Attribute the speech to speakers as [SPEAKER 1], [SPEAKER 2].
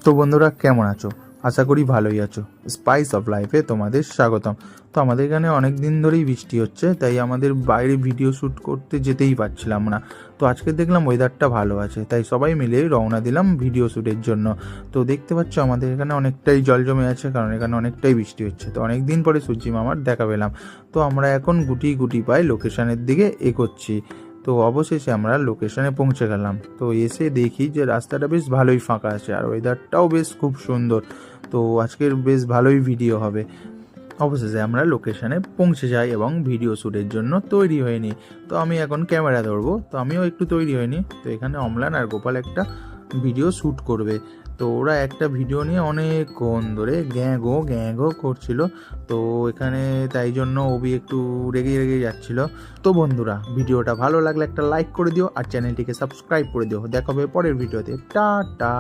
[SPEAKER 1] তো বন্ধুরা কেমন আছো? আশা করি ভালোই আছো। স্পাইস অফ লাইফে তোমাদের স্বাগতম। তো আমাদের এখানে অনেক দিন ধরেই বৃষ্টি হচ্ছে, তাই আমাদের বাইরে ভিডিও শ্যুট করতে যেতেই পারছিলাম না। তো আজকে দেখলাম ওয়েদারটা ভালো আছে, তাই সবাই মিলে রওনা দিলাম ভিডিও শ্যুটের জন্য। তো দেখতে পাচ্ছ আমাদের এখানে অনেকটাই জল জমে আছে, কারণ এখানে অনেকটাই বৃষ্টি হচ্ছে। তো অনেক দিন পরে সূর্যি মামার দেখা পেলাম। তো আমরা এখন গুটি গুটি পায়ে লোকেশনের দিকে এগোচ্ছি। তো অবশেষে আমরা লোকেশনে পৌঁছে গেলাম। তো এসে দেখি যে রাস্তাটা বেশ ভালোই ফাঁকা আছে, আর ওয়েদারটাও বেশ খুব সুন্দর। তো আজকের বেশ ভালোই ভিডিও হবে। অবশেষে আমরা লোকেশনে পৌঁছে যাই এবং ভিডিও শ্যুটের জন্য তৈরি হয়ে নিই। তো আমি এখন ক্যামেরা ধরবো, তো আমিও একটু তৈরি হয়ে নিই। তো এখানে অম্লান আর গোপাল একটা ভিডিও শ্যুট করবে। তো ওরা একটা ভিডিও নিয়ে অনেকক্ষণ ধরে গ্যাঁ গো করছিল। তো এখানে তাই জন্য অভি একটু রেগে রেগে যাচ্ছিল। তো বন্ধুরা, ভিডিওটা ভালো লাগলে একটা লাইক করে দিও আর চ্যানেলটিকে সাবস্ক্রাইব করে দিও। দেখা হবে পরের ভিডিওতে। টাটা।